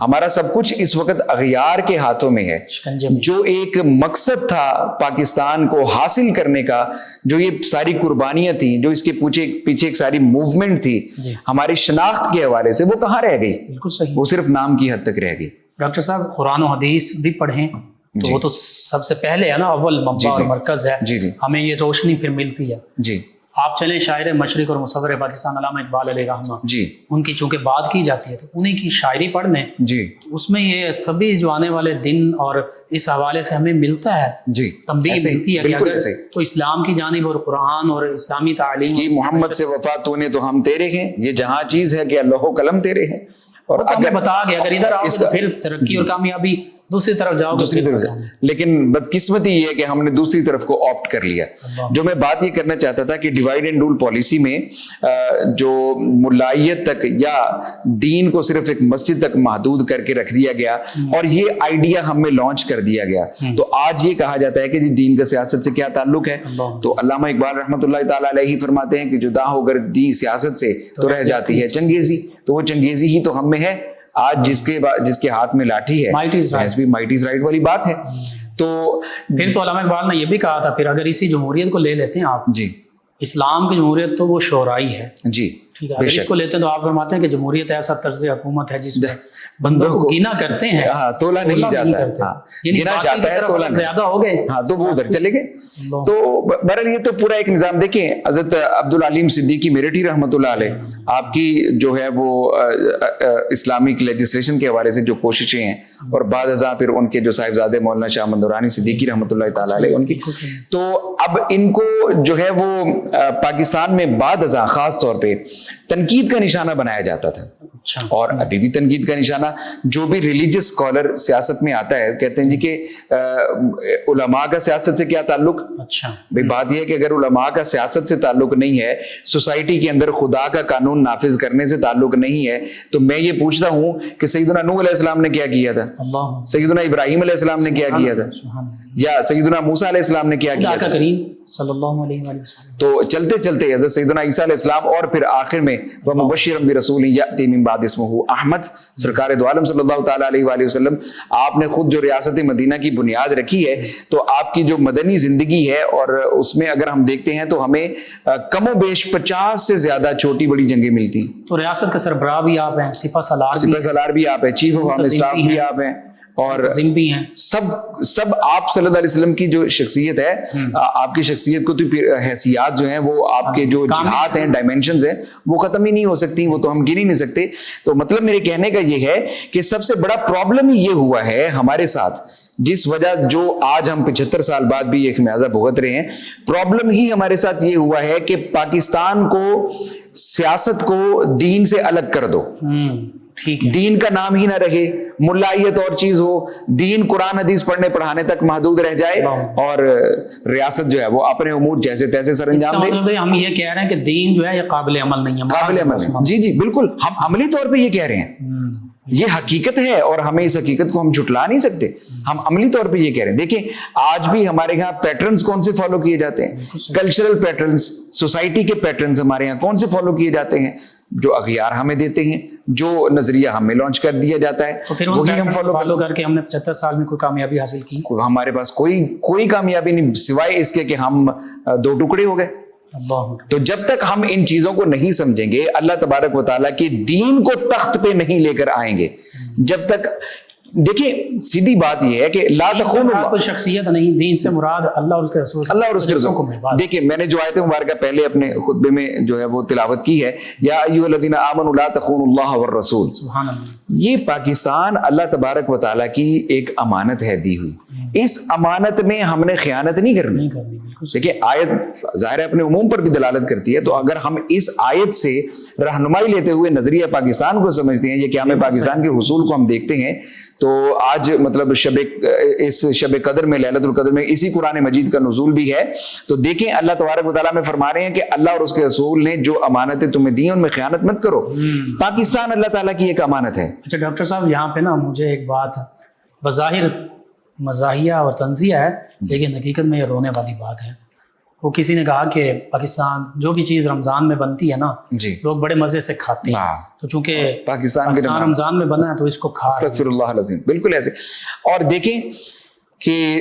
ہمارا سب کچھ اس وقت اغیار کے ہاتھوں میں ہے. شکنجے میں. جو ایک مقصد تھا پاکستان کو حاصل کرنے کا، جو یہ ساری قربانیاں تھیں، جو اس کے پیچھے ایک ساری موومنٹ تھی جی. ہماری شناخت کے حوالے سے، وہ کہاں رہ گئی؟ بالکل صحیح. وہ صرف نام کی حد تک رہ گئی. ڈاکٹر صاحب قرآن و حدیث بھی پڑھیں تو وہ تو سب سے پہلے ہے نا، اول منبع اور مرکز ہے. جی جی ہمیں یہ روشنی پھر ملتی ہے. جی آپ چلیں شاعر مشرق اور مصور پاکستان علامہ اقبال علیہ رحمہ، جی ان کی چونکہ بات کی جاتی ہے تو انہیں کی شاعری پڑھ لیں. جی اس میں یہ سبھی جو آنے والے دن اور اس حوالے سے ہمیں ملتا ہے، جی تنبیہ ایسے ملتی ہے کہ بالکل اگر ایسے تو اسلام کی جانب اور قرآن اور اسلامی تعلیم کہ محمد سے وفا تو نے تو ہم تیرے ہیں، یہ جہاں چیز ہے کہ اللہ و قلم تیرے ہیں. اور وہ تو ہمیں بتا گیا اگر ادھر آؤ تو پھر ترقی اور کامیابی دوسری طرف جاؤ دوسری طرف لیکن بدقسمتی یہ ہے کہ ہم نے دوسری طرف کو آپٹ کر لیا. جو میں بات یہ کرنا چاہتا تھا کہ ڈیوائڈ اینڈ رول پالیسی میں جو ملائیت تک یا دین کو صرف ایک مسجد تک محدود کر کے رکھ دیا گیا اور یہ آئیڈیا ہم میں لانچ کر دیا گیا، تو آج یہ کہا جاتا ہے کہ دین کا سیاست سے کیا تعلق ہے. تو علامہ اقبال رحمۃ اللہ تعالیٰ علیہ فرماتے ہیں کہ جدا ہو کر دین سیاست سے تو رہ جاتی ہے چنگیزی. تو وہ چنگیزی ہی تو ہم میں ہے آج، جس کے ہاتھ میں لاٹھی ہے. مائٹ از رائٹ والی بات ہے. تو پھر تو علامہ اقبال نے یہ بھی کہا تھا، پھر اگر اسی جمہوریت کو لے لیتے ہیں آپ، جی اسلام کی جمہوریت تو وہ شورائی ہے. جی ٹھیک ہے، اگر اس کو لیتے ہیں تو آپ فرماتے ہیں کہ جمہوریت ایسا طرز حکومت ہے جس میں بندوں کو گینا کرتے ہیں، تولا نہیں جاتا ہے، یعنی گنا جاتا ہے تولا زیادہ ہو گئے تو وہ ادھر چلے گئے. تو بہرحال یہ تو پورا ایک نظام. دیکھیں حضرت عبدالعلیم صدیقی میرٹھی رحمۃ اللہ علیہ، آپ کی جو ہے وہ اسلامک لیجسلیشن کے حوالے سے جو کوششیں ہیں، اور بعد ازاں پھر ان کے جو صاحبزادے مولانا شاہ مندورانی صدیقی رحمۃ اللہ تعالیٰ علیہ ان کی، تو اب ان کو جو ہے وہ پاکستان میں بعد ازاں خاص طور پہ تنقید کا نشانہ بنایا جاتا تھا. اور ابھی بھی تنقید کا نشانہ جو بھی ریلیجیس اسکالر سیاست میں آتا ہے کہتے ہیں جی کہ علماء کا سیاست سے کیا تعلق. اچھا بھئی بات یہ ہے کہ اگر علماء کا سیاست سے تعلق نہیں ہے، سوسائٹی کے اندر خدا کا قانون نافذ کرنے سے تعلق نہیں ہے، تو میں یہ پوچھتا ہوں کہ سیدنا نوح علیہ السلام نے کیا کیا تھا، سیدنا ابراہیم علیہ السلام نے کیا کیا تھا، یا سیدنا موسیٰ علیہ السلام نے کیا کیا تھا. کریم صلی اللہ علیہ وسلم. تو چلتے چلتے حضرت سیدنا عیسیٰ علیہ السلام، اور پھر آخر میں وَمُبَشِّرًا بِرَسُولٍ يَأْتِي مِن بَعْدِهِ اسْمُهُ احمد، سرکار دو عالم صلی اللہ تعالیٰ علیہ وآلہ وسلم. آپ نے خود جو ریاست مدینہ کی بنیاد رکھی ہے، تو آپ کی جو مدنی زندگی ہے، اور اس میں اگر ہم دیکھتے ہیں تو ہمیں کم و بیش 50 سے زیادہ چھوٹی بڑی جنگیں ملتی. تو ریاست کا سربراہ بھی آپ ہیں، سپہ سالار بھی آپ ہیں، چیف آف آرمی اسٹاف بھی آپ ہیں، اور بھی ہیں. سب آپ صلی اللہ علیہ وسلم کی جو شخصیت ہے، آپ کی شخصیت کو تو حیثیات جو ہیں وہ آپ کے جو جہات ہیں، ڈائمینشنز ہیں، وہ ختم ہی نہیں ہو سکتی، وہ تو ہم گن ہی نہیں سکتے. تو مطلب میرے کہنے کا یہ ہے کہ سب سے بڑا پرابلم ہی یہ ہوا ہے ہمارے ساتھ، جس وجہ جو آج ہم 75 سال بعد بھی ایک خمیازہ بھگت رہے ہیں، پرابلم ہی ہمارے ساتھ یہ ہوا ہے کہ پاکستان کو سیاست کو دین سے الگ کر دو. دین کا نام ہی نہ رہے، ملائیت اور چیز ہو، دین قرآن حدیث پڑھنے پڑھانے تک محدود رہ جائے، اور ریاست جو ہے وہ اپنے امور جیسے تیسے سر انجام دے. ہم یہ کہہ رہے ہیں کہ دین جو ہے یہ قابل عمل نہیں ہے. قابل عمل، جی جی بالکل، ہم عملی طور پہ یہ کہہ رہے ہیں، یہ حقیقت ہے اور ہمیں اس حقیقت کو ہم جھٹلا نہیں سکتے. ہم عملی طور پہ یہ کہہ رہے ہیں. دیکھیں آج بھی ہمارے یہاں پیٹرنز کون سے فالو کیے جاتے ہیں؟ کلچرل پیٹرنز، سوسائٹی کے پیٹرنز ہمارے یہاں کون سے فالو کیے جاتے ہیں؟ جو اغیار ہمیں دیتے ہیں، جو نظریہ ہمیں لانچ کر دیا جاتا ہے، تو پھر وہی ہم فالو کر کے ہم نے 75 سال میں کوئی کامیابی حاصل کی؟ ہمارے پاس کوئی کامیابی نہیں سوائے اس کے کہ ہم دو ٹکڑے ہو گئے. تو جب تک ہم ان چیزوں کو نہیں سمجھیں گے، اللہ تبارک و تعالیٰ کے دین کو تخت پہ نہیں لے کر آئیں گے، جب تک دیکھیں سیدھی بات یہ ہے کہ لا تخونوا، کوئی شخصیت نہیں، دین سے مراد اللہ اور اس کے رسول، اللہ اور اس کے رسول. دیکھیں میں نے جو آیت مبارکہ پہلے اپنے خطبے میں جو ہے وہ تلاوت کی ہے، یا ایھا الذین آمنوا لا تخونوا اللہ والرسول. سبحان اللہ. یہ پاکستان اللہ تبارک و تعالیٰ کی ایک امانت ہے دی ہوئی، اس امانت میں ہم نے خیانت نہیں کرنی. دیکھیں آیت ظاہر ہے اپنے عموم پر بھی دلالت کرتی ہے، تو اگر ہم اس آیت سے رہنمائی لیتے ہوئے نظریہ پاکستان کو سمجھتے ہیں، یہ قیام پاکستان کے حصول کو ہم دیکھتے ہیں، تو آج مطلب اس شب قدر میں، لیلۃ القدر میں اسی قرآن مجید کا نزول بھی ہے. تو دیکھیں اللہ تبارک و تعالیٰ میں فرما رہے ہیں کہ اللہ اور اس کے رسول نے جو امانتیں تمہیں دی ان میں خیانت مت کرو. پاکستان اللہ تعالیٰ کی ایک امانت ہے. اچھا ڈاکٹر صاحب یہاں پہ نا مجھے ایک بات بظاہر مزاحیہ اور تنزیہ ہے، لیکن حقیقت میں یہ رونے والی بات ہے. وہ کسی نے کہا کہ پاکستان جو بھی چیز رمضان میں بنتی ہے نا جی لوگ بڑے مزے سے کھاتے ہیں، ہاں تو چونکہ پاکستان کے رمضان میں بنا ہے تو اس کو کھا رہے ہیں۔ استغفر اللہ العظیم، بالکل ایسے۔ اور دیکھیں کہ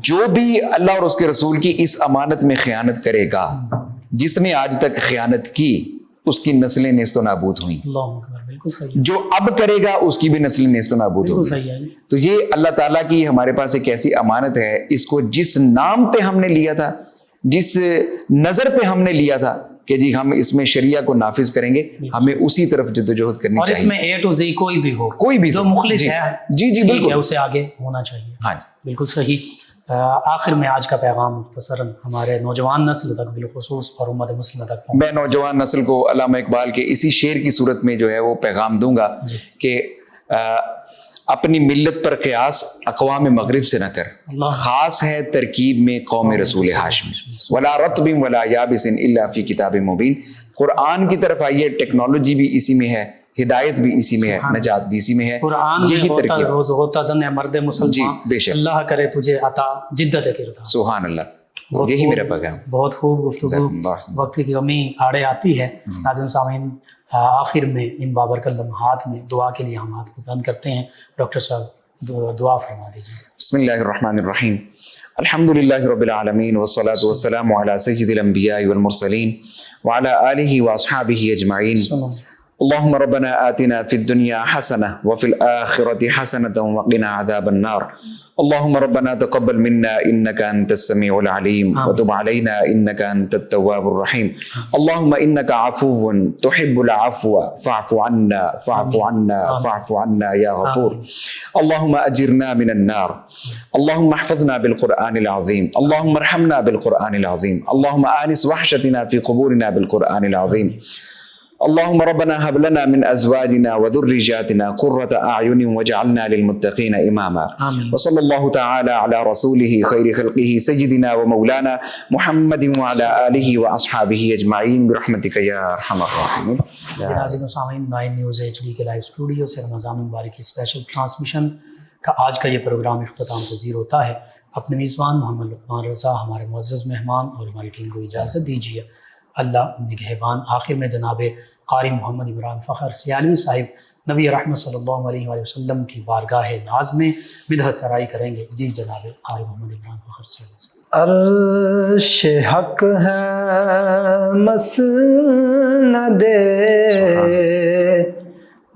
جو بھی اللہ اور اس کے رسول کی اس امانت میں خیانت کرے گا، جس نے آج تک خیانت کی اس کی نسلیں نیست و نابود ہوئیں، اللہ اکبر، بالکل صحیح، جو اب کرے گا اس کی بھی نسلیں نیست و نابود بالکل ہوگی۔ صحیح ہے۔ تو یہ اللہ تعالیٰ کی ہمارے پاس ایک ایسی امانت ہے، اس کو جس نام پہ ہم نے لیا تھا، جس نظر پہ ہم نے لیا تھا کہ جی ہم اس میں شریعہ کو نافذ کریں گے، ہمیں اسی طرف جدوجہد کرنی اور اس چاہیے۔ میں اے ٹو زی کوئی بھی ہو، کوئی بھی جو مخلص جی ہے جی جی ٹھیک ہے، بالکل، اسے آگے ہونا چاہیے۔ ہاں بالکل صحیح۔ آخر میں آج کا پیغام مختصراً ہمارے نوجوان نسل تک بالخصوص اور امت مسلمہ تک میں نوجوان نسل کو علامہ اقبال کے اسی شعر کی صورت میں جو ہے وہ پیغام دوں گا کہ اپنی ملت پر قیاس اقوام مغرب سے نہ کر، خاص ہے ترکیب میں قوم رسول ہاشم، ولا رطب ولا یابس الا فی کتاب مبین۔ قرآن کی طرف آئیے، ٹیکنالوجی بھی اسی میں ہے، ہدایت بھی اسی میں ہے، نجات بھی اسی میں ہے، قرآن یہی میں ترکیب۔ ہوتا زن ہے مرد مسلمان، جی بے شک، اللہ کرے تجھے عطا جدت کردار۔ سبحان اللہ، یہی میرا پیغام۔ بہت خوب گفتگو، وقت کی کمی آڑے آتی ہے۔ ناظرین سامعین، آخر میں ان بابرکت لمحات میں دعا کے لیے ہم ہاتھ کو بند کرتے ہیں۔ ڈاکٹر صاحب دعا فرما دیجیے۔ بسم اللہ الرحمن الرحیم، الحمد للہ رب العالمین والصلاة والسلام علی سید الانبیاء والمرسلین وعلی آلہ واصحابہ اجمعین۔ اللهم ربنا آتنا في الدنيا حسنة وفي الآخرة حسنة وقنا عذاب النار. اللهم ربنا تقبل منا إنك أنت السميع العليم وتب علينا إنك أنت التواب الرحيم. اللهم إنك عفو تحب العفو فاعف عنا فاعف عنا فاعف عنا يا غفور. اللهم أجرنا من النار. اللهم احفظنا بالقرآن العظيم. اللهم ارحمنا بالقرآن العظيم. اللهم آنس وحشتنا في قبورنا بالقرآن العظيم. اللهم ربنا هب لنا من ازواجنا وذرياتنا قرة اعين واجعلنا للمتقين اماما. وصلى الله تعالى على رسوله خير خلقه سيدنا ومولانا محمد وعلى اله واصحابه اجمعين برحمتك يا ارحم الراحمين. ناظرین و سامعین، 9 نیوز HD کے لائیو اسٹوڈیو سے رمضان مبارک کی اسپیشل ٹرانسمیشن کا آج کا یہ پروگرام اختتام پذیر ہوتا ہے۔ اپنے میزبان محمد لقمان رضا، ہمارے معزز مہمان اور ہماری ٹیم کو اجازت دیجیے۔ اللہ نگہبان۔ آخر میں جناب قاری محمد عمران فخر سیالوی صاحب نبی رحمت صلی اللہ علیہ وآلہ وسلم کی بارگاہ ناز میں بدعت سرائی کریں گے۔ جی جناب قاری محمد عمران فخر سیالوی صاحب۔ عرش حق ہے مسند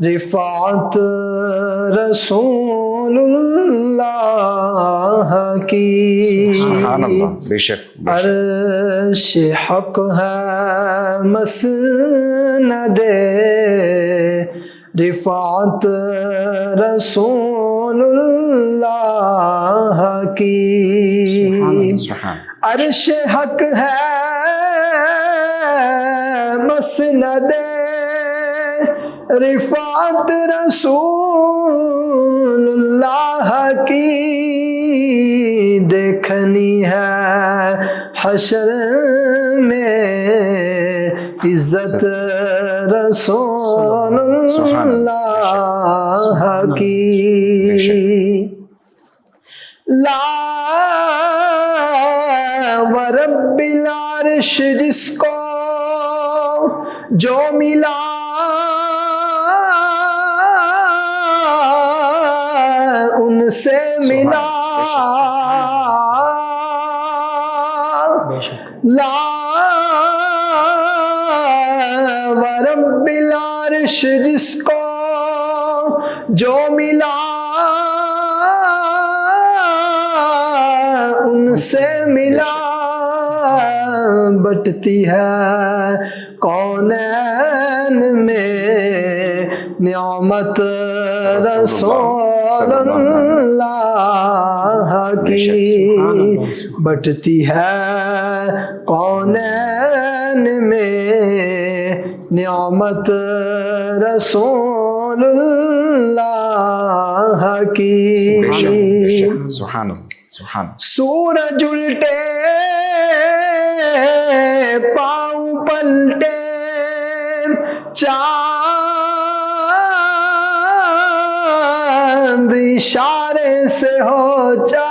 رفعت رسول اللہ کی، سبحان اللہ، بے شک عرش حق ہے مسند رفعت رسول اللہ کی، عرش حق ہے مسند رفعت رسول اللہ کی، دیکھنی ہے حشر میں عزت رسول اللہ کی، لا ورب العرش جس کو جو ملا ان سے ملا، لا ورب العرش جس کو جو ملا ان سے ملا، بٹتی ہے کونین میں نعمت رسول اللہ کی، بٹتی ہے کونین میں نعمت رسول اللہ کی، سبحان اللہ، سبحان اللہ۔ سورج الٹے پاؤں پلٹے چاند اشارے سے ہو چار،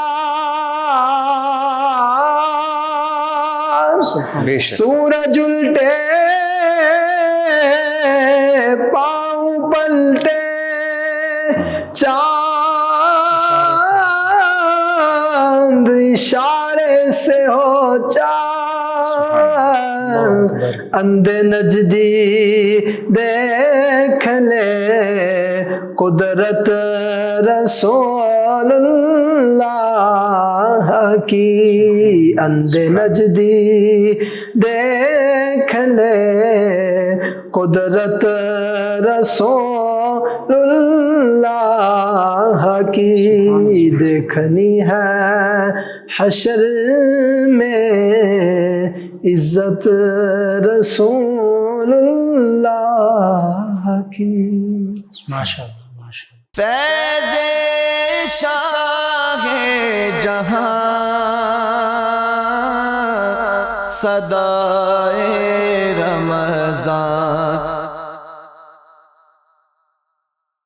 بے شک سورج الٹے پاؤں پلٹے چاند اشارے سے ہو چاند اندھے نجدی دیکھ لے قدرت رسول اللہ کی اندھے نجدی دیکھ لے قدرت رسول اللہ کی دیکھنی ہے حشر میں عزت رسول اللہ کی ماشاء اللہ ماشاء اللہ. فیض شاہ جہاں صدائے